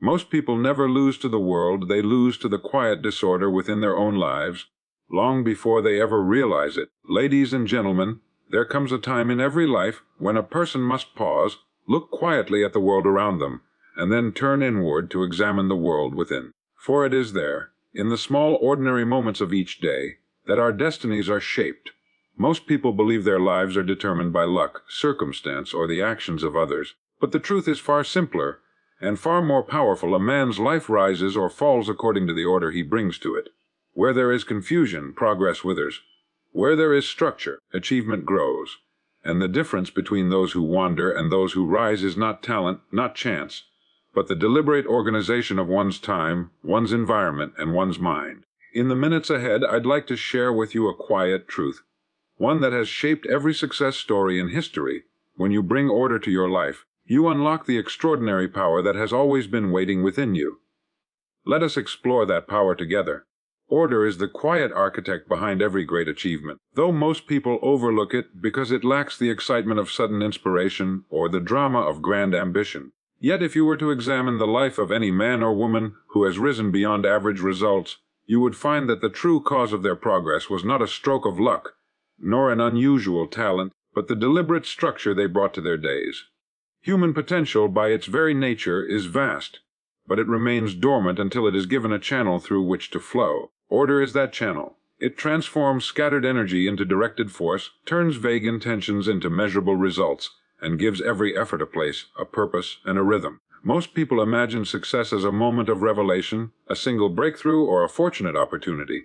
Most people never lose to the world, they lose to the quiet disorder within their own lives, long before they ever realize it. Ladies and gentlemen, there comes a time in every life when a person must pause, look quietly at the world around them, and then turn inward to examine the world within. For it is there, in the small ordinary moments of each day, that our destinies are shaped. Most people believe their lives are determined by luck, circumstance, or the actions of others. But the truth is far simpler and far more powerful. A man's life rises or falls according to the order he brings to it. Where there is confusion, progress withers. Where there is structure, achievement grows. And the difference between those who wander and those who rise is not talent, not chance, but the deliberate organization of one's time, one's environment, and one's mind. In the minutes ahead, I'd like to share with you a quiet truth, one that has shaped every success story in history. When you bring order to your life, you unlock the extraordinary power that has always been waiting within you. Let us explore that power together. Order is the quiet architect behind every great achievement, though most people overlook it because it lacks the excitement of sudden inspiration or the drama of grand ambition. Yet if you were to examine the life of any man or woman who has risen beyond average results, you would find that the true cause of their progress was not a stroke of luck, nor an unusual talent, but the deliberate structure they brought to their days. Human potential, by its very nature, is vast, but it remains dormant until it is given a channel through which to flow. Order is that channel. It transforms scattered energy into directed force, turns vague intentions into measurable results, and gives every effort a place, a purpose, and a rhythm. Most people imagine success as a moment of revelation, a single breakthrough, or a fortunate opportunity.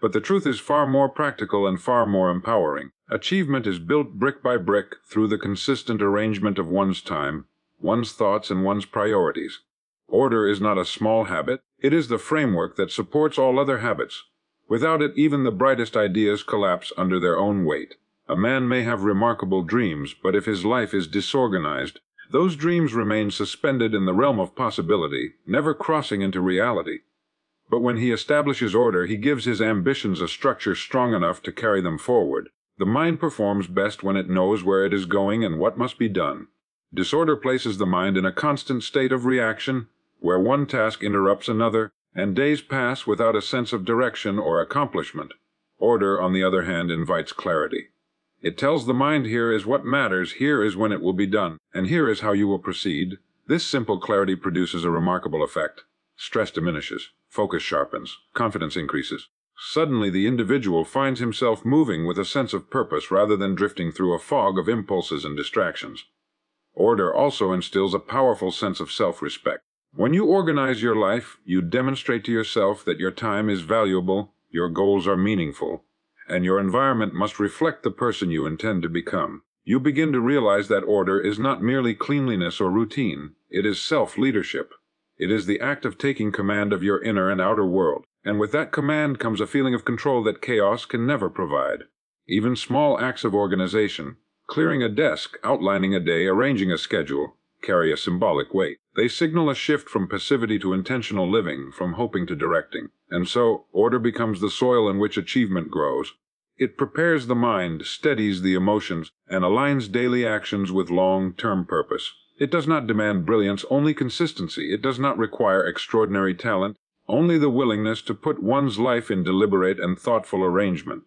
But the truth is far more practical and far more empowering. Achievement is built brick by brick through the consistent arrangement of one's time, one's thoughts, and one's priorities. Order is not a small habit, it is the framework that supports all other habits. Without it, even the brightest ideas collapse under their own weight. A man may have remarkable dreams, but if his life is disorganized, those dreams remain suspended in the realm of possibility, never crossing into reality. But when he establishes order, he gives his ambitions a structure strong enough to carry them forward. The mind performs best when it knows where it is going and what must be done. Disorder places the mind in a constant state of reaction, where one task interrupts another, and days pass without a sense of direction or accomplishment. Order, on the other hand, invites clarity. It tells the mind, here is what matters, here is when it will be done, and here is how you will proceed. This simple clarity produces a remarkable effect. Stress diminishes, focus sharpens, confidence increases. Suddenly the individual finds himself moving with a sense of purpose rather than drifting through a fog of impulses and distractions. Order also instills a powerful sense of self-respect. When you organize your life, you demonstrate to yourself that your time is valuable, your goals are meaningful, and your environment must reflect the person you intend to become. You begin to realize that order is not merely cleanliness or routine, it is self-leadership. It is the act of taking command of your inner and outer world, and with that command comes a feeling of control that chaos can never provide. Even small acts of organization, clearing a desk, outlining a day, arranging a schedule, carry a symbolic weight. They signal a shift from passivity to intentional living, from hoping to directing. And so, order becomes the soil in which achievement grows. It prepares the mind, steadies the emotions, and aligns daily actions with long-term purpose. It does not demand brilliance, only consistency. It does not require extraordinary talent, only the willingness to put one's life in deliberate and thoughtful arrangement.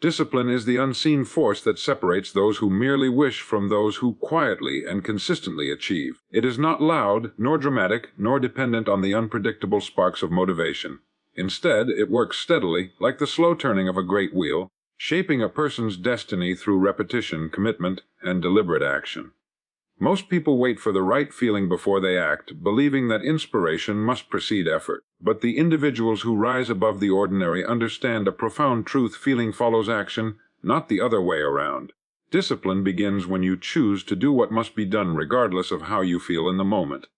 Discipline is the unseen force that separates those who merely wish from those who quietly and consistently achieve. It is not loud, nor dramatic, nor dependent on the unpredictable sparks of motivation. Instead, it works steadily, like the slow turning of a great wheel, shaping a person's destiny through repetition, commitment, and deliberate action. Most people wait for the right feeling before they act, believing that inspiration must precede effort. But the individuals who rise above the ordinary understand a profound truth: feeling follows action, not the other way around. Discipline begins when you choose to do what must be done regardless of how you feel in the moment.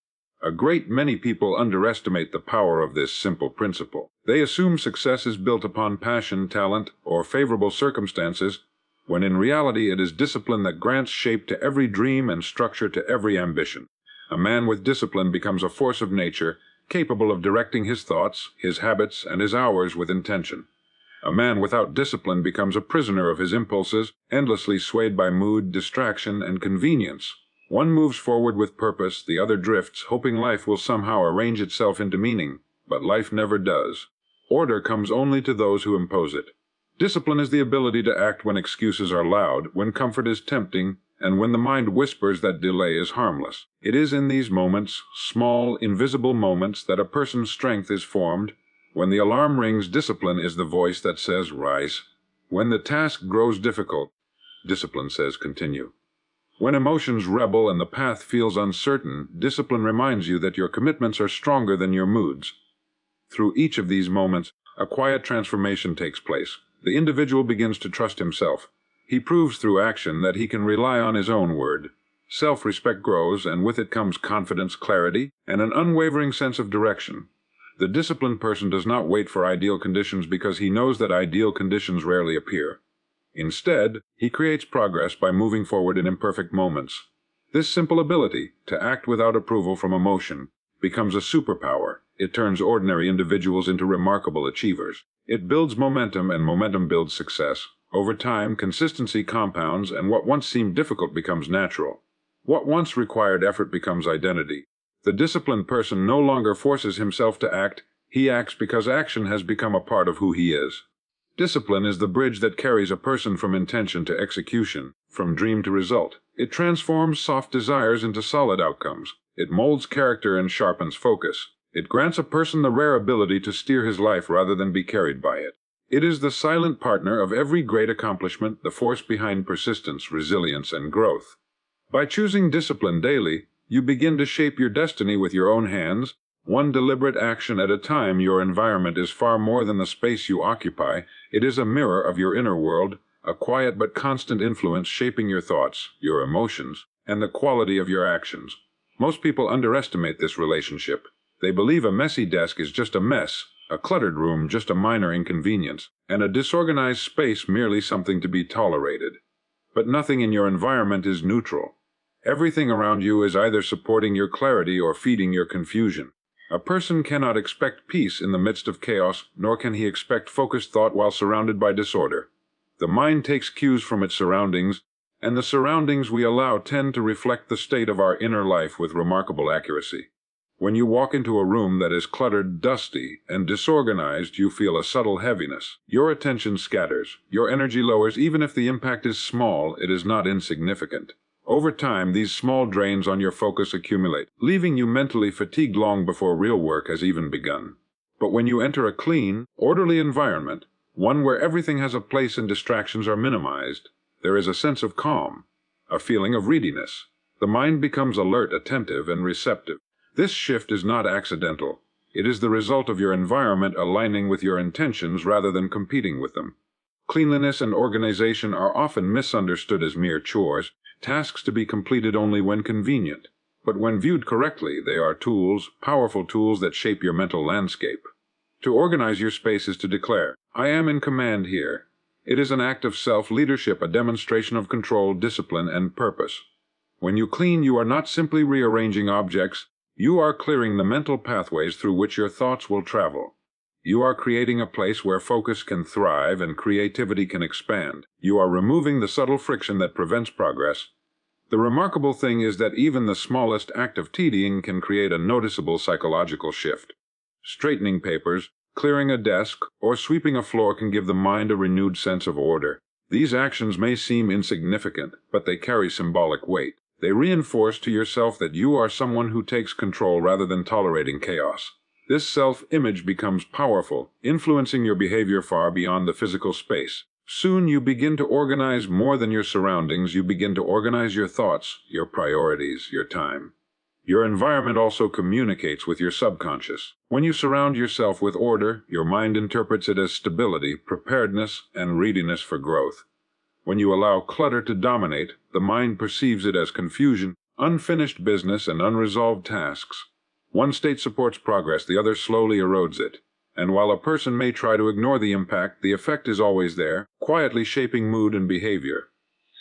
A great many people underestimate the power of this simple principle. They assume success is built upon passion, talent, or favorable circumstances, when in reality it is discipline that grants shape to every dream and structure to every ambition. A man with discipline becomes a force of nature, capable of directing his thoughts, his habits, and his hours with intention. A man without discipline becomes a prisoner of his impulses, endlessly swayed by mood, distraction, and convenience. One moves forward with purpose, the other drifts, hoping life will somehow arrange itself into meaning, but life never does. Order comes only to those who impose it. Discipline is the ability to act when excuses are loud, when comfort is tempting, and when the mind whispers that delay is harmless. It is in these moments, small, invisible moments, that a person's strength is formed. When the alarm rings, discipline is the voice that says, rise. When the task grows difficult, discipline says, continue. When emotions rebel and the path feels uncertain, discipline reminds you that your commitments are stronger than your moods. Through each of these moments, a quiet transformation takes place. The individual begins to trust himself. He proves through action that he can rely on his own word. Self-respect grows, and with it comes confidence, clarity, and an unwavering sense of direction. The disciplined person does not wait for ideal conditions because he knows that ideal conditions rarely appear. Instead, he creates progress by moving forward in imperfect moments. This simple ability, to act without approval from emotion, becomes a superpower. It turns ordinary individuals into remarkable achievers. It builds momentum, and momentum builds success. Over time, consistency compounds, and what once seemed difficult becomes natural. What once required effort becomes identity. The disciplined person no longer forces himself to act. He acts because action has become a part of who he is. Discipline is the bridge that carries a person from intention to execution, from dream to result. It transforms soft desires into solid outcomes. It molds character and sharpens focus. It grants a person the rare ability to steer his life rather than be carried by it. It is the silent partner of every great accomplishment, the force behind persistence, resilience, and growth. By choosing discipline daily, you begin to shape your destiny with your own hands. One deliberate action at a time. Your environment is far more than the space you occupy. It is a mirror of your inner world, a quiet but constant influence shaping your thoughts, your emotions, and the quality of your actions. Most people underestimate this relationship. They believe a messy desk is just a mess, a cluttered room just a minor inconvenience, and a disorganized space merely something to be tolerated. But nothing in your environment is neutral. Everything around you is either supporting your clarity or feeding your confusion. A person cannot expect peace in the midst of chaos, nor can he expect focused thought while surrounded by disorder. The mind takes cues from its surroundings, and the surroundings we allow tend to reflect the state of our inner life with remarkable accuracy. When you walk into a room that is cluttered, dusty, and disorganized, you feel a subtle heaviness. Your attention scatters. Your energy lowers. Even if the impact is small, it is not insignificant. Over time, these small drains on your focus accumulate, leaving you mentally fatigued long before real work has even begun. But when you enter a clean, orderly environment, one where everything has a place and distractions are minimized, there is a sense of calm, a feeling of readiness. The mind becomes alert, attentive, and receptive. This shift is not accidental. It is the result of your environment aligning with your intentions rather than competing with them. Cleanliness and organization are often misunderstood as mere chores, tasks to be completed only when convenient. But when viewed correctly, they are tools, powerful tools that shape your mental landscape. To organize your space is to declare, I am in command here. It is an act of self-leadership, a demonstration of control, discipline, and purpose. When you clean, you are not simply rearranging objects. You are clearing the mental pathways through which your thoughts will travel. You are creating a place where focus can thrive and creativity can expand. You are removing the subtle friction that prevents progress. The remarkable thing is that even the smallest act of tidying can create a noticeable psychological shift. Straightening papers, clearing a desk, or sweeping a floor can give the mind a renewed sense of order. These actions may seem insignificant, but they carry symbolic weight. They reinforce to yourself that you are someone who takes control rather than tolerating chaos. This self-image becomes powerful, influencing your behavior far beyond the physical space. Soon you begin to organize more than your surroundings. You begin to organize your thoughts, your priorities, your time. Your environment also communicates with your subconscious. When you surround yourself with order, your mind interprets it as stability, preparedness, and readiness for growth. When you allow clutter to dominate, the mind perceives it as confusion, unfinished business, and unresolved tasks. One state supports progress, the other slowly erodes it. And while a person may try to ignore the impact, the effect is always there, quietly shaping mood and behavior.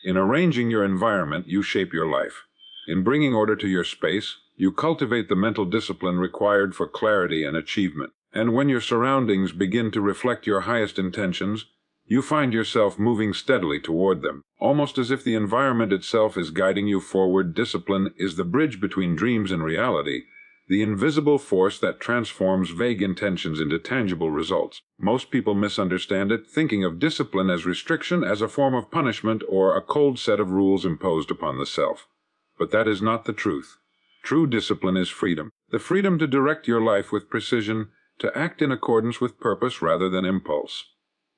In arranging your environment, you shape your life. In bringing order to your space, you cultivate the mental discipline required for clarity and achievement. And when your surroundings begin to reflect your highest intentions, you find yourself moving steadily toward them, almost as if the environment itself is guiding you forward. Discipline is the bridge between dreams and reality, the invisible force that transforms vague intentions into tangible results. Most people misunderstand it, thinking of discipline as restriction, as a form of punishment, or a cold set of rules imposed upon the self. But that is not the truth. True discipline is freedom, the freedom to direct your life with precision, to act in accordance with purpose rather than impulse.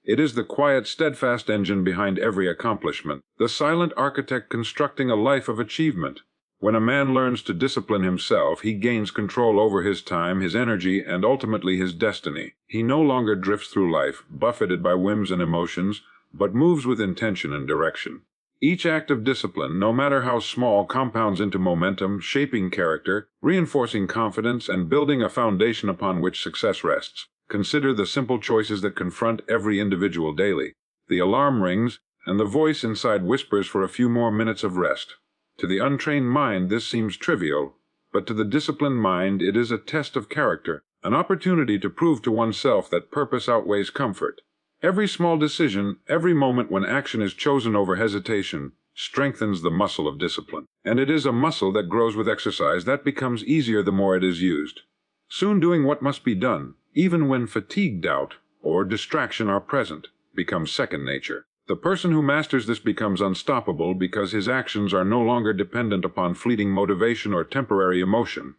It is the quiet, steadfast engine behind every accomplishment, the silent architect constructing a life of achievement. When a man learns to discipline himself, he gains control over his time, his energy, and ultimately his destiny. He no longer drifts through life, buffeted by whims and emotions, but moves with intention and direction. Each act of discipline, no matter how small, compounds into momentum, shaping character, reinforcing confidence, and building a foundation upon which success rests. Consider the simple choices that confront every individual daily. The alarm rings, and the voice inside whispers for a few more minutes of rest. To the untrained mind, this seems trivial, but to the disciplined mind, it is a test of character, an opportunity to prove to oneself that purpose outweighs comfort. Every small decision, every moment when action is chosen over hesitation, strengthens the muscle of discipline. And it is a muscle that grows with exercise, that becomes easier the more it is used. Soon doing what must be done, even when fatigue, doubt, or distraction are present, becomes second nature. The person who masters this becomes unstoppable because his actions are no longer dependent upon fleeting motivation or temporary emotion.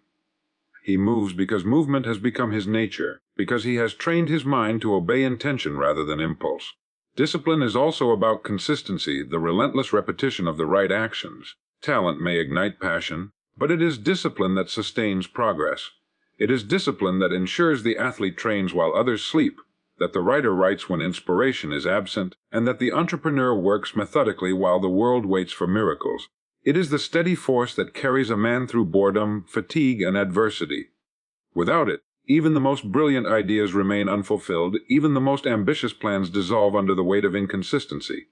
He moves because movement has become his nature, because he has trained his mind to obey intention rather than impulse. Discipline is also about consistency, the relentless repetition of the right actions. Talent may ignite passion, but it is discipline that sustains progress. It is discipline that ensures the athlete trains while others sleep, that the writer writes when inspiration is absent, and that the entrepreneur works methodically while the world waits for miracles. It is the steady force that carries a man through boredom, fatigue, and adversity. Without it, even the most brilliant ideas remain unfulfilled, even the most ambitious plans dissolve under the weight of inconsistency.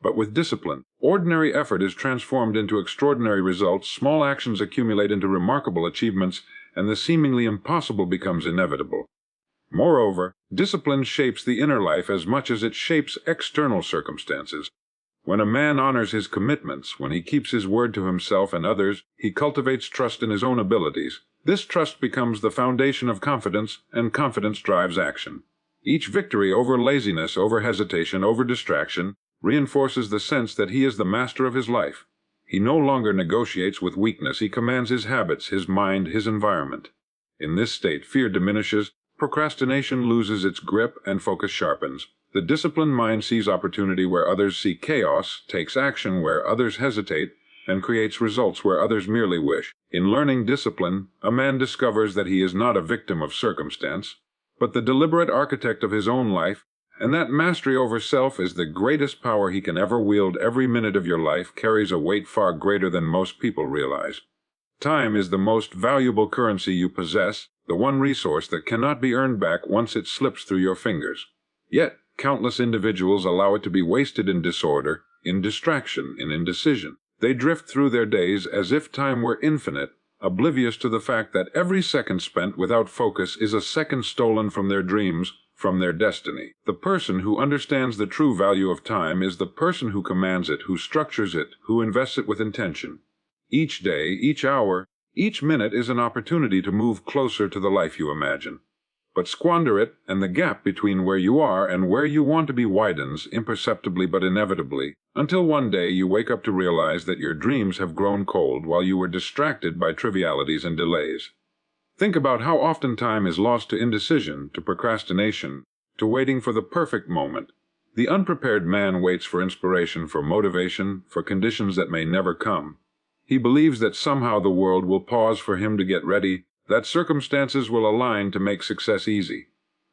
But with discipline, ordinary effort is transformed into extraordinary results, small actions accumulate into remarkable achievements, and the seemingly impossible becomes inevitable. Moreover, discipline shapes the inner life as much as it shapes external circumstances. When a man honors his commitments, when he keeps his word to himself and others, he cultivates trust in his own abilities. This trust becomes the foundation of confidence, and confidence drives action. Each victory over laziness, over hesitation, over distraction, reinforces the sense that he is the master of his life. He no longer negotiates with weakness, he commands his habits, his mind, his environment. In this state, fear diminishes, procrastination loses its grip, and focus sharpens. The disciplined mind sees opportunity where others see chaos, takes action where others hesitate, and creates results where others merely wish. In learning discipline, a man discovers that he is not a victim of circumstance, but the deliberate architect of his own life, and that mastery over self is the greatest power he can ever wield. Every minute of your life carries a weight far greater than most people realize. Time is the most valuable currency you possess, the one resource that cannot be earned back once it slips through your fingers. Yet, countless individuals allow it to be wasted in disorder, in distraction, in indecision. They drift through their days as if time were infinite, oblivious to the fact that every second spent without focus is a second stolen from their dreams, from their destiny. The person who understands the true value of time is the person who commands it, who structures it, who invests it with intention. Each day, each hour, each minute is an opportunity to move closer to the life you imagine. But squander it, and the gap between where you are and where you want to be widens, imperceptibly but inevitably, until one day you wake up to realize that your dreams have grown cold while you were distracted by trivialities and delays. Think about how often time is lost to indecision, to procrastination, to waiting for the perfect moment. The unprepared man waits for inspiration, for motivation, for conditions that may never come. He believes that somehow the world will pause for him to get ready, that circumstances will align to make success easy.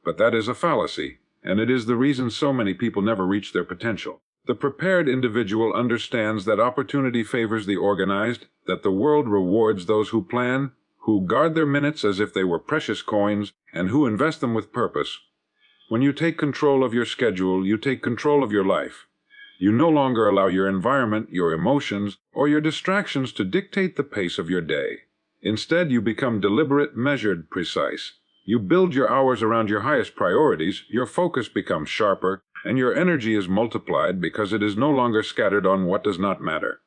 But that is a fallacy, and it is the reason so many people never reach their potential. The prepared individual understands that opportunity favors the organized, that the world rewards those who plan, who guard their minutes as if they were precious coins, and who invest them with purpose. When you take control of your schedule, you take control of your life. You no longer allow your environment, your emotions, or your distractions to dictate the pace of your day. Instead, you become deliberate, measured, precise. You build your hours around your highest priorities, your focus becomes sharper, And your energy is multiplied because it is no longer scattered on what does not matter.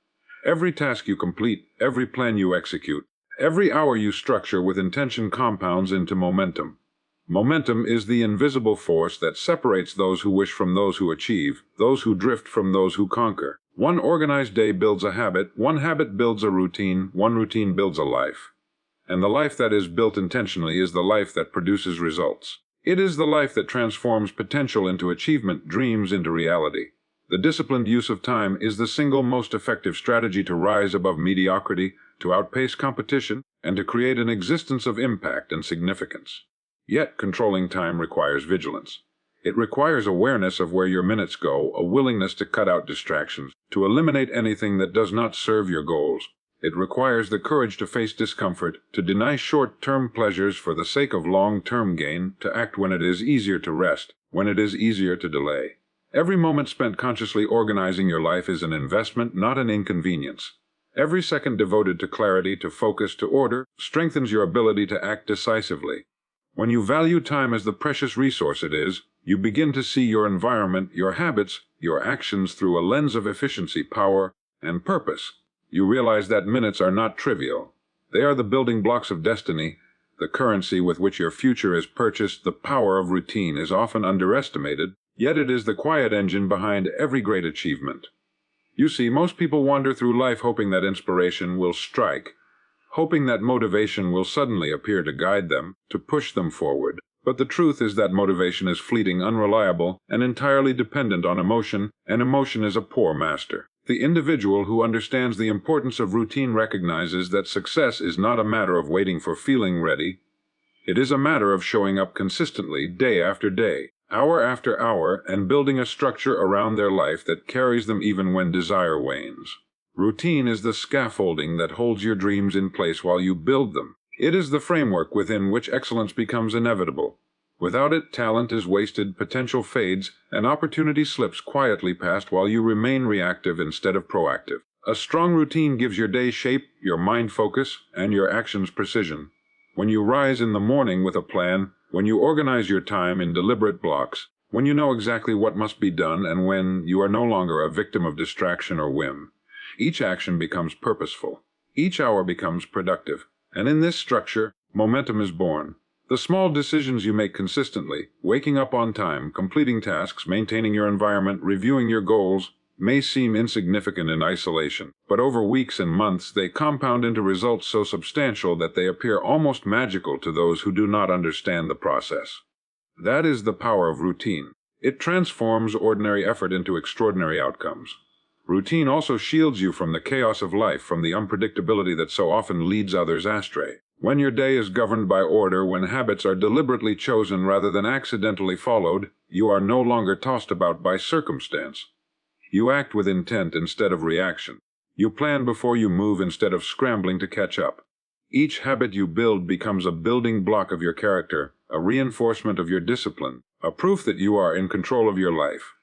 Every task you complete, every plan you execute, every hour you structure with intention compounds into momentum. Momentum is the invisible force that separates those who wish from those who achieve, those who drift from those who conquer. One organized day builds a habit, one habit builds a routine, one routine builds a life. And the life that is built intentionally is the life that produces results. It is the life that transforms potential into achievement, dreams into reality. The disciplined use of time is the single most effective strategy to rise above mediocrity, to outpace competition, and to create an existence of impact and significance. Yet, controlling time requires vigilance. It requires awareness of where your minutes go, a willingness to cut out distractions, to eliminate anything that does not serve your goals. It requires the courage to face discomfort, to deny short-term pleasures for the sake of long-term gain, to act when it is easier to rest, when it is easier to delay. Every moment spent consciously organizing your life is an investment, not an inconvenience. Every second devoted to clarity, to focus, to order, strengthens your ability to act decisively. When you value time as the precious resource it is, you begin to see your environment, your habits, your actions through a lens of efficiency, power, and purpose. You realize that minutes are not trivial. They are the building blocks of destiny, the currency with which your future is purchased. The power of routine is often underestimated, yet it is the quiet engine behind every great achievement. You see, most people wander through life hoping that inspiration will strike, hoping that motivation will suddenly appear to guide them, to push them forward. But the truth is that motivation is fleeting, unreliable, and entirely dependent on emotion, and emotion is a poor master. The individual who understands the importance of routine recognizes that success is not a matter of waiting for feeling ready. It is a matter of showing up consistently, day after day, hour after hour, and building a structure around their life that carries them even when desire wanes. Routine is the scaffolding that holds your dreams in place while you build them. It is the framework within which excellence becomes inevitable. Without it, talent is wasted, potential fades, and opportunity slips quietly past while you remain reactive instead of proactive. A strong routine gives your day shape, your mind focus, and your actions precision. When you rise in the morning with a plan, when you organize your time in deliberate blocks, when you know exactly what must be done, and when you are no longer a victim of distraction or whim, each action becomes purposeful. Each hour becomes productive. And in this structure, momentum is born. The small decisions you make consistently, waking up on time, completing tasks, maintaining your environment, reviewing your goals, may seem insignificant in isolation, but over weeks and months they compound into results so substantial that they appear almost magical to those who do not understand the process. That is the power of routine. It transforms ordinary effort into extraordinary outcomes. Routine also shields you from the chaos of life, from the unpredictability that so often leads others astray. When your day is governed by order, when habits are deliberately chosen rather than accidentally followed, you are no longer tossed about by circumstance. You act with intent instead of reaction. You plan before you move instead of scrambling to catch up. Each habit you build becomes a building block of your character, a reinforcement of your discipline, a proof that you are in control of your life.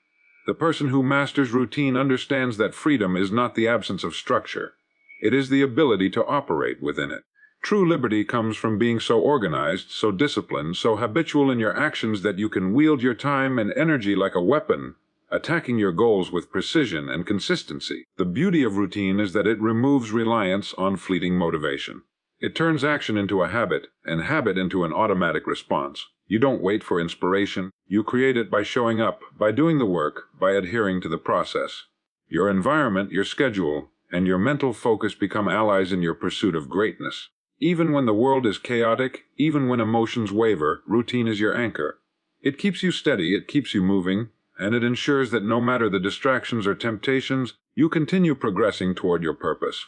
The person who masters routine understands that freedom is not the absence of structure. It is the ability to operate within it. True liberty comes from being so organized, so disciplined, so habitual in your actions that you can wield your time and energy like a weapon, attacking your goals with precision and consistency. The beauty of routine is that it removes reliance on fleeting motivation. It turns action into a habit, and habit into an automatic response. You don't wait for inspiration. You create it by showing up, by doing the work, by adhering to the process. Your environment, your schedule, and your mental focus become allies in your pursuit of greatness. Even when the world is chaotic, even when emotions waver, routine is your anchor. It keeps you steady, it keeps you moving, and it ensures that no matter the distractions or temptations, you continue progressing toward your purpose.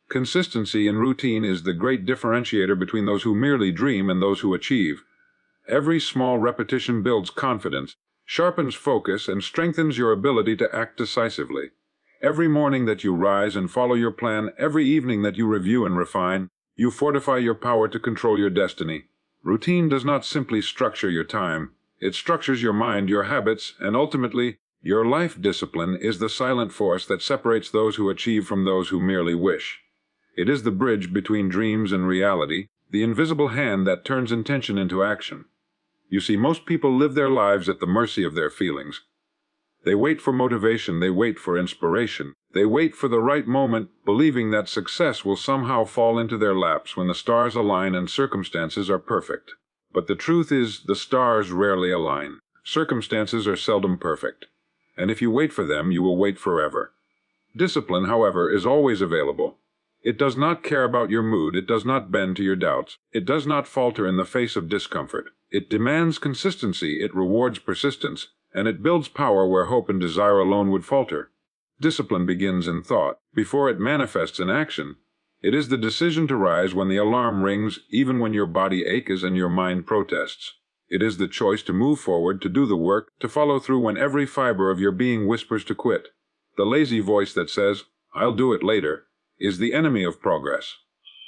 Consistency in routine is the great differentiator between those who merely dream and those who achieve. Every small repetition builds confidence, sharpens focus, and strengthens your ability to act decisively. Every morning that you rise and follow your plan, every evening that you review and refine, you fortify your power to control your destiny. Routine does not simply structure your time. It structures your mind, your habits, and ultimately, your life. Discipline is the silent force that separates those who achieve from those who merely wish. It is the bridge between dreams and reality, the invisible hand that turns intention into action. You see, most people live their lives at the mercy of their feelings. They wait for motivation, they wait for inspiration, they wait for the right moment, believing that success will somehow fall into their laps when the stars align and circumstances are perfect. But the truth is, the stars rarely align. Circumstances are seldom perfect. And if you wait for them, you will wait forever. Discipline, however, is always available. It does not care about your mood, it does not bend to your doubts, it does not falter in the face of discomfort. It demands consistency, it rewards persistence, and it builds power where hope and desire alone would falter. Discipline begins in thought, before it manifests in action. It is the decision to rise when the alarm rings, even when your body aches and your mind protests. It is the choice to move forward, to do the work, to follow through when every fiber of your being whispers to quit. The lazy voice that says, "I'll do it later," is the enemy of progress.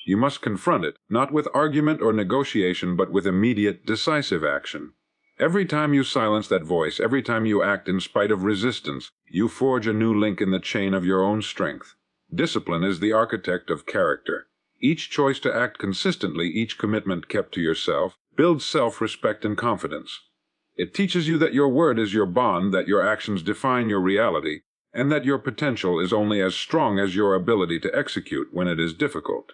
You must confront it, not with argument or negotiation, but with immediate, decisive action. Every time you silence that voice, every time you act in spite of resistance, you forge a new link in the chain of your own strength. Discipline is the architect of character. Each choice to act consistently, each commitment kept to yourself, builds self-respect and confidence. It teaches you that your word is your bond, that your actions define your reality, and that your potential is only as strong as your ability to execute when it is difficult.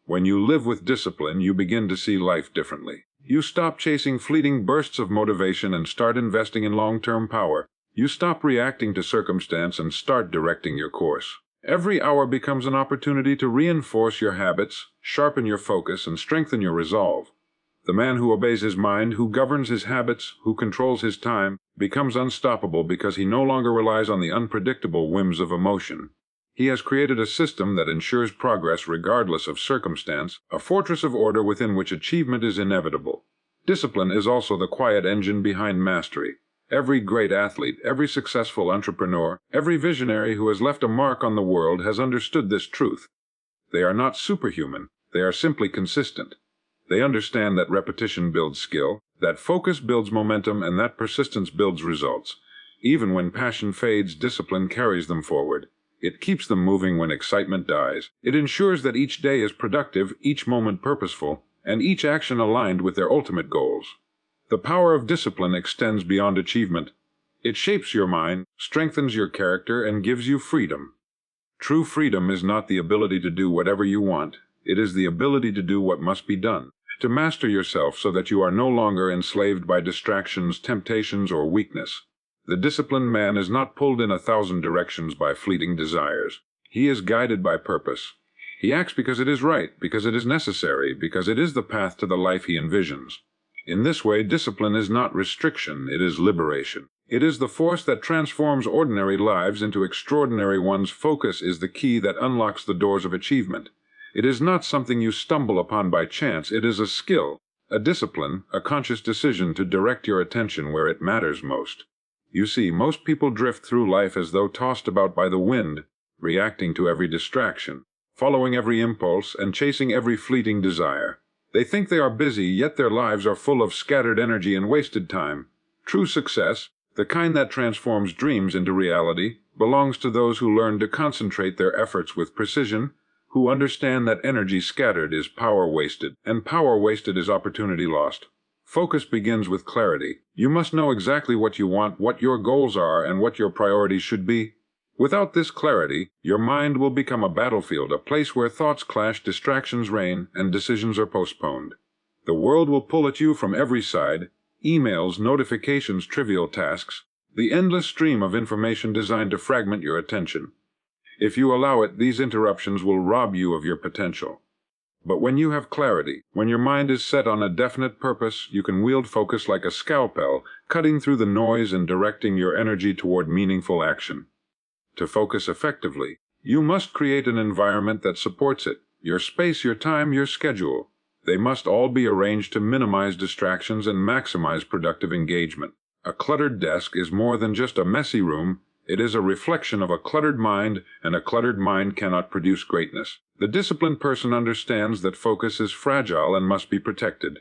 When you live with discipline, you begin to see life differently. You stop chasing fleeting bursts of motivation and start investing in long-term power. You stop reacting to circumstance and start directing your course. Every hour becomes an opportunity to reinforce your habits, sharpen your focus, and strengthen your resolve. The man who obeys his mind, who governs his habits, who controls his time, becomes unstoppable because he no longer relies on the unpredictable whims of emotion. He has created a system that ensures progress regardless of circumstance, a fortress of order within which achievement is inevitable. Discipline is also the quiet engine behind mastery. Every great athlete, every successful entrepreneur, every visionary who has left a mark on the world has understood this truth. They are not superhuman, they are simply consistent. They understand that repetition builds skill, that focus builds momentum, and that persistence builds results. Even when passion fades, discipline carries them forward. It keeps them moving when excitement dies. It ensures that each day is productive, each moment purposeful, and each action aligned with their ultimate goals. The power of discipline extends beyond achievement. It shapes your mind, strengthens your character, and gives you freedom. True freedom is not the ability to do whatever you want. It is the ability to do what must be done, to master yourself so that you are no longer enslaved by distractions, temptations, or weakness. The disciplined man is not pulled in 1,000 directions by fleeting desires. He is guided by purpose. He acts because it is right, because it is necessary, because it is the path to the life he envisions. In this way, discipline is not restriction, it is liberation. It is the force that transforms ordinary lives into extraordinary ones. Focus is the key that unlocks the doors of achievement. It is not something you stumble upon by chance. It is a skill, a discipline, a conscious decision to direct your attention where it matters most. You see, most people drift through life as though tossed about by the wind, reacting to every distraction, following every impulse, and chasing every fleeting desire. They think they are busy, yet their lives are full of scattered energy and wasted time. True success, the kind that transforms dreams into reality, belongs to those who learn to concentrate their efforts with precision, who understand that energy scattered is power wasted, and power wasted is opportunity lost. Focus begins with clarity. You must know exactly what you want, what your goals are, and what your priorities should be. Without this clarity, your mind will become a battlefield, a place where thoughts clash, distractions reign, and decisions are postponed. The world will pull at you from every side: emails, notifications, trivial tasks, the endless stream of information designed to fragment your attention. If you allow it, these interruptions will rob you of your potential. But when you have clarity, when your mind is set on a definite purpose, you can wield focus like a scalpel, cutting through the noise and directing your energy toward meaningful action. To focus effectively, you must create an environment that supports it. Your space, your time, your schedule. They must all be arranged to minimize distractions and maximize productive engagement. A cluttered desk is more than just a messy room. It is a reflection of a cluttered mind, and a cluttered mind cannot produce greatness. The disciplined person understands that focus is fragile and must be protected.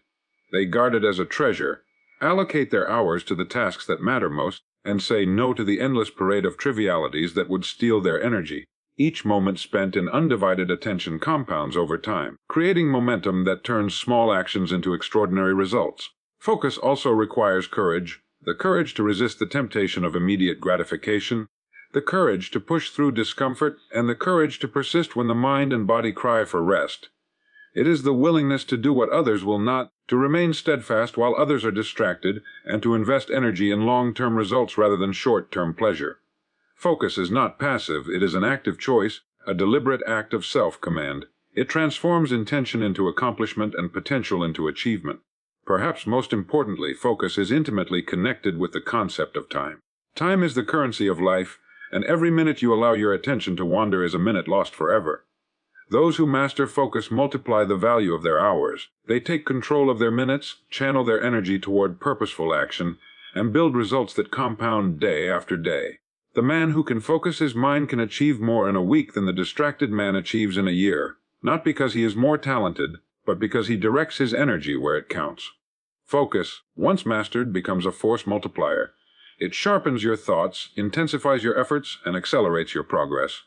They guard it as a treasure, allocate their hours to the tasks that matter most, and say no to the endless parade of trivialities that would steal their energy. Each moment spent in undivided attention compounds over time, creating momentum that turns small actions into extraordinary results. Focus also requires courage, the courage to resist the temptation of immediate gratification, the courage to push through discomfort, and the courage to persist when the mind and body cry for rest. It is the willingness to do what others will not, to remain steadfast while others are distracted, and to invest energy in long-term results rather than short-term pleasure. Focus is not passive, it is an active choice, a deliberate act of self-command. It transforms intention into accomplishment and potential into achievement. Perhaps most importantly, focus is intimately connected with the concept of time. Time is the currency of life, and every minute you allow your attention to wander is a minute lost forever. Those who master focus multiply the value of their hours. They take control of their minutes, channel their energy toward purposeful action, and build results that compound day after day. The man who can focus his mind can achieve more in a week than the distracted man achieves in a year, not because he is more talented, but because he directs his energy where it counts. Focus, once mastered, becomes a force multiplier. It sharpens your thoughts, intensifies your efforts, and accelerates your progress.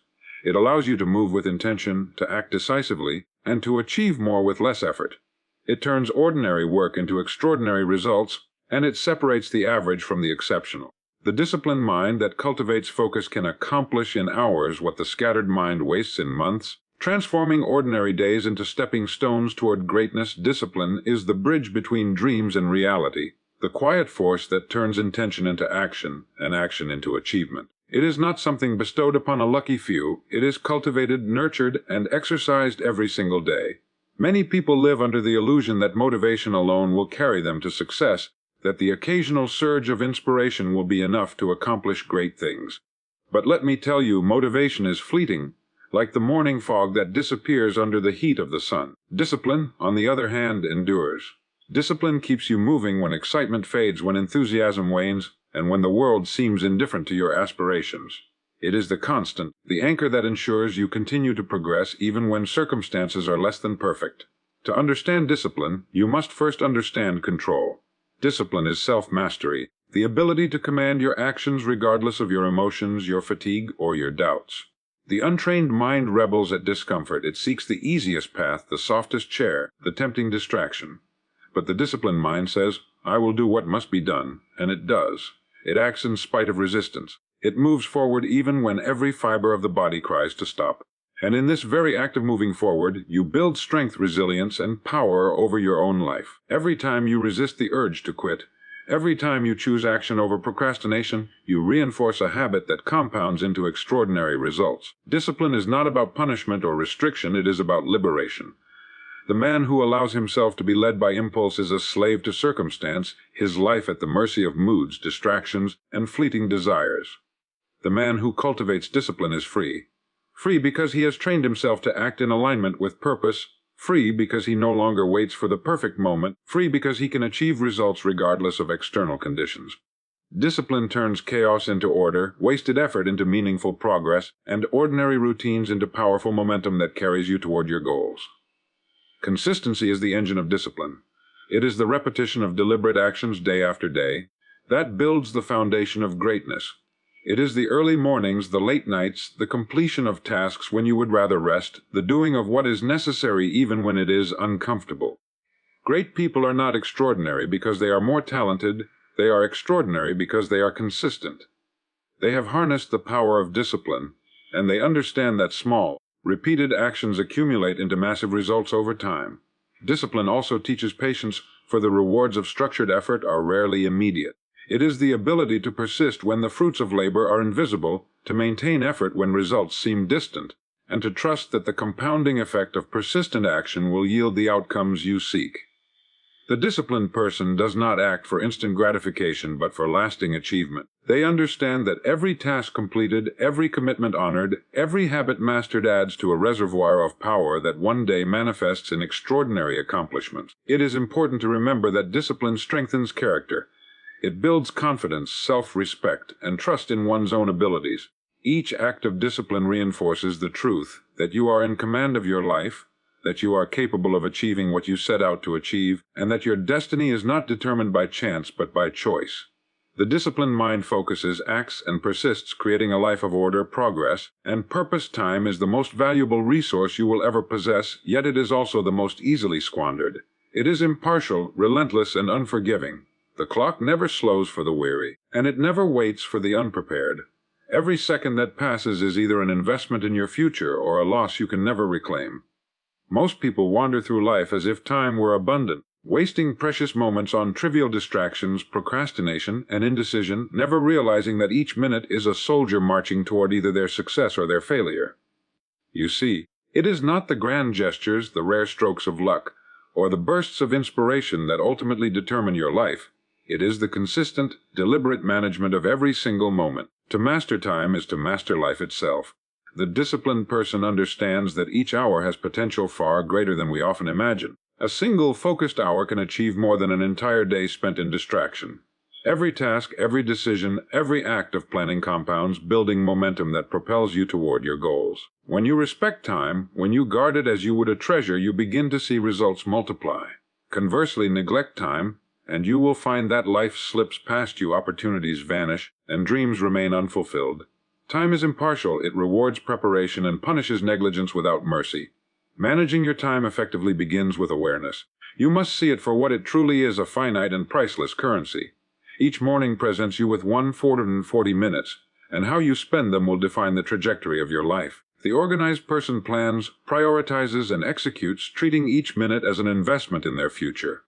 It allows you to move with intention, to act decisively, and to achieve more with less effort. It turns ordinary work into extraordinary results, and it separates the average from the exceptional. The disciplined mind that cultivates focus can accomplish in hours what the scattered mind wastes in months, transforming ordinary days into stepping stones toward greatness. Discipline is the bridge between dreams and reality, the quiet force that turns intention into action and action into achievement. It is not something bestowed upon a lucky few. It is cultivated, nurtured, and exercised every single day. Many people live under the illusion that motivation alone will carry them to success, that the occasional surge of inspiration will be enough to accomplish great things. But let me tell you, motivation is fleeting, like the morning fog that disappears under the heat of the sun. Discipline, on the other hand, endures. Discipline keeps you moving when excitement fades, when enthusiasm wanes, and when the world seems indifferent to your aspirations. It is the constant, the anchor that ensures you continue to progress even when circumstances are less than perfect. To understand discipline, you must first understand control. Discipline is self-mastery, the ability to command your actions regardless of your emotions, your fatigue, or your doubts. The untrained mind rebels at discomfort. It seeks the easiest path, the softest chair, the tempting distraction. But the disciplined mind says, "I will do what must be done," and it does. It acts in spite of resistance. It moves forward even when every fiber of the body cries to stop. And in this very act of moving forward, you build strength, resilience, and power over your own life. Every time you resist the urge to quit, every time you choose action over procrastination, you reinforce a habit that compounds into extraordinary results. Discipline is not about punishment or restriction, it is about liberation. The man who allows himself to be led by impulse is a slave to circumstance, his life at the mercy of moods, distractions, and fleeting desires. The man who cultivates discipline is free. Free because he has trained himself to act in alignment with purpose, free because he no longer waits for the perfect moment, free because he can achieve results regardless of external conditions. Discipline turns chaos into order, wasted effort into meaningful progress, and ordinary routines into powerful momentum that carries you toward your goals. Consistency is the engine of discipline. It is the repetition of deliberate actions day after day that builds the foundation of greatness. It is the early mornings, the late nights, the completion of tasks when you would rather rest, the doing of what is necessary even when it is uncomfortable. Great people are not extraordinary because they are more talented, they are extraordinary because they are consistent. They have harnessed the power of discipline, and they understand that small, repeated actions accumulate into massive results over time. Discipline also teaches patience, for the rewards of structured effort are rarely immediate. It is the ability to persist when the fruits of labor are invisible, to maintain effort when results seem distant, and to trust that the compounding effect of persistent action will yield the outcomes you seek. The disciplined person does not act for instant gratification but for lasting achievement. They understand that every task completed, every commitment honored, every habit mastered adds to a reservoir of power that one day manifests in extraordinary accomplishments. It is important to remember that discipline strengthens character. It builds confidence, self-respect, and trust in one's own abilities. Each act of discipline reinforces the truth that you are in command of your life, that you are capable of achieving what you set out to achieve, and that your destiny is not determined by chance but by choice. The disciplined mind focuses, acts, and persists, creating a life of order, progress, and purpose. Time is the most valuable resource you will ever possess, yet it is also the most easily squandered. It is impartial, relentless, and unforgiving. The clock never slows for the weary, and it never waits for the unprepared. Every second that passes is either an investment in your future or a loss you can never reclaim. Most people wander through life as if time were abundant, wasting precious moments on trivial distractions, procrastination, and indecision, never realizing that each minute is a soldier marching toward either their success or their failure. You see, it is not the grand gestures, the rare strokes of luck, or the bursts of inspiration that ultimately determine your life. It is the consistent, deliberate management of every single moment. To master time is to master life itself. The disciplined person understands that each hour has potential far greater than we often imagine. A single focused hour can achieve more than an entire day spent in distraction. Every task, every decision, every act of planning compounds, building momentum that propels you toward your goals. When you respect time, when you guard it as you would a treasure, you begin to see results multiply. Conversely, neglect time, and you will find that life slips past you, opportunities vanish, and dreams remain unfulfilled. Time is impartial. It rewards preparation and punishes negligence without mercy. Managing your time effectively begins with awareness. You must see it for what it truly is, a finite and priceless currency. Each morning presents you with 140 minutes, and how you spend them will define the trajectory of your life. The organized person plans, prioritizes, and executes, treating each minute as an investment in their future.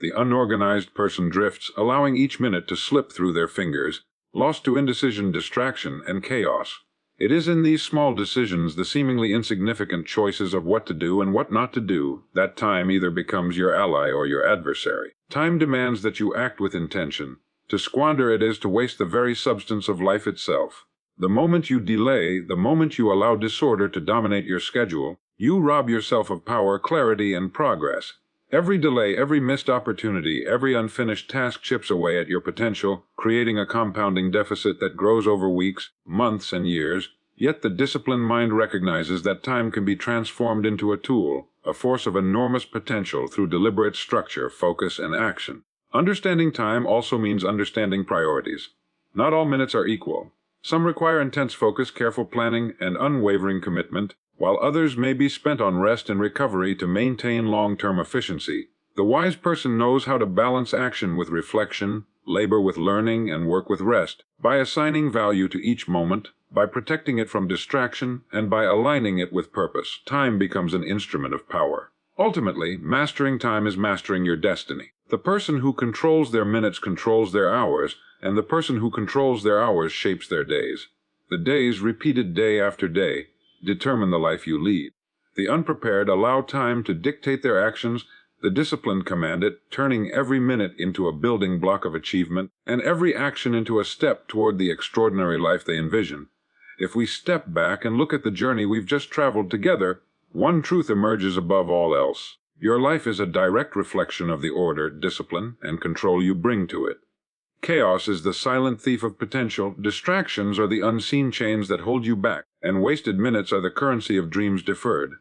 The unorganized person drifts, allowing each minute to slip through their fingers, lost to indecision, distraction, and chaos. It is in these small decisions, the seemingly insignificant choices of what to do and what not to do, that time either becomes your ally or your adversary. Time demands that you act with intention. To squander it is to waste the very substance of life itself. The moment you delay, the moment you allow disorder to dominate your schedule, you rob yourself of power, clarity, and progress. Every delay, every missed opportunity, every unfinished task chips away at your potential, creating a compounding deficit that grows over weeks, months, and years. Yet the disciplined mind recognizes that time can be transformed into a tool, a force of enormous potential through deliberate structure, focus, and action. Understanding time also means understanding priorities. Not all minutes are equal. Some require intense focus, careful planning, and unwavering commitment, while others may be spent on rest and recovery to maintain long-term efficiency. The wise person knows how to balance action with reflection, labor with learning, and work with rest, by assigning value to each moment, by protecting it from distraction, and by aligning it with purpose. Time becomes an instrument of power. Ultimately, mastering time is mastering your destiny. The person who controls their minutes controls their hours, and the person who controls their hours shapes their days. The days, repeated day after day, determine the life you lead. The unprepared allow time to dictate their actions, the disciplined command it, turning every minute into a building block of achievement, and every action into a step toward the extraordinary life they envision. If we step back and look at the journey we've just traveled together, one truth emerges above all else. Your life is a direct reflection of the order, discipline, and control you bring to it. Chaos is the silent thief of potential, distractions are the unseen chains that hold you back, and wasted minutes are the currency of dreams deferred.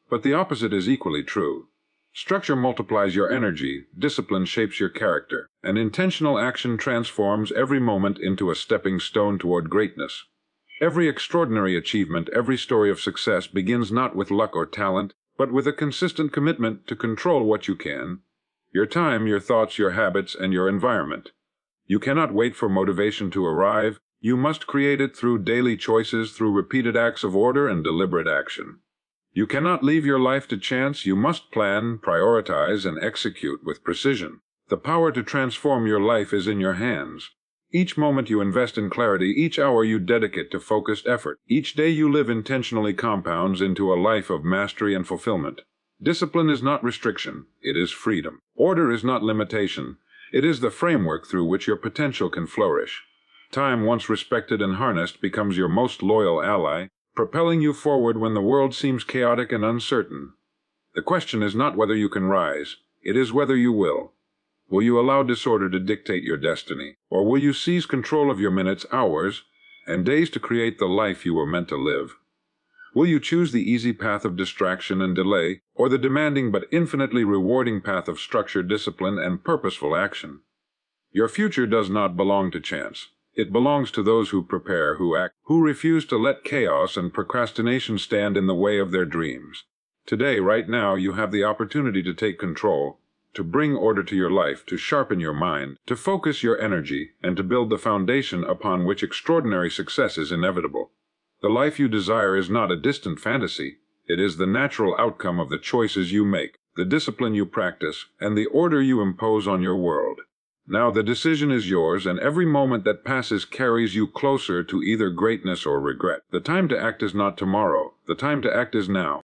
But the opposite is equally true. Structure multiplies your energy, discipline shapes your character, and intentional action transforms every moment into a stepping stone toward greatness. Every extraordinary achievement, every story of success begins not with luck or talent, but with a consistent commitment to control what you can: your time, your thoughts, your habits, and your environment. You cannot wait for motivation to arrive. You must create it through daily choices, through repeated acts of order and deliberate action. You cannot leave your life to chance. You must plan, prioritize, and execute with precision. The power to transform your life is in your hands. Each moment you invest in clarity, each hour you dedicate to focused effort, each day you live intentionally compounds into a life of mastery and fulfillment. Discipline is not restriction, it is freedom. Order is not limitation, it is the framework through which your potential can flourish. Time, once respected and harnessed, becomes your most loyal ally, propelling you forward when the world seems chaotic and uncertain. The question is not whether you can rise, it is whether you will. Will you allow disorder to dictate your destiny, or will you seize control of your minutes, hours, and days to create the life you were meant to live? Will you choose the easy path of distraction and delay, or the demanding but infinitely rewarding path of structure, discipline, and purposeful action? Your future does not belong to chance. It belongs to those who prepare, who act, who refuse to let chaos and procrastination stand in the way of their dreams. Today, right now, you have the opportunity to take control. to bring order to your life, to sharpen your mind, to focus your energy, and to build the foundation upon which extraordinary success is inevitable. The life you desire is not a distant fantasy. It is the natural outcome of the choices you make, the discipline you practice, and the order you impose on your world. Now the decision is yours, and every moment that passes carries you closer to either greatness or regret. The time to act is not tomorrow. The time to act is now.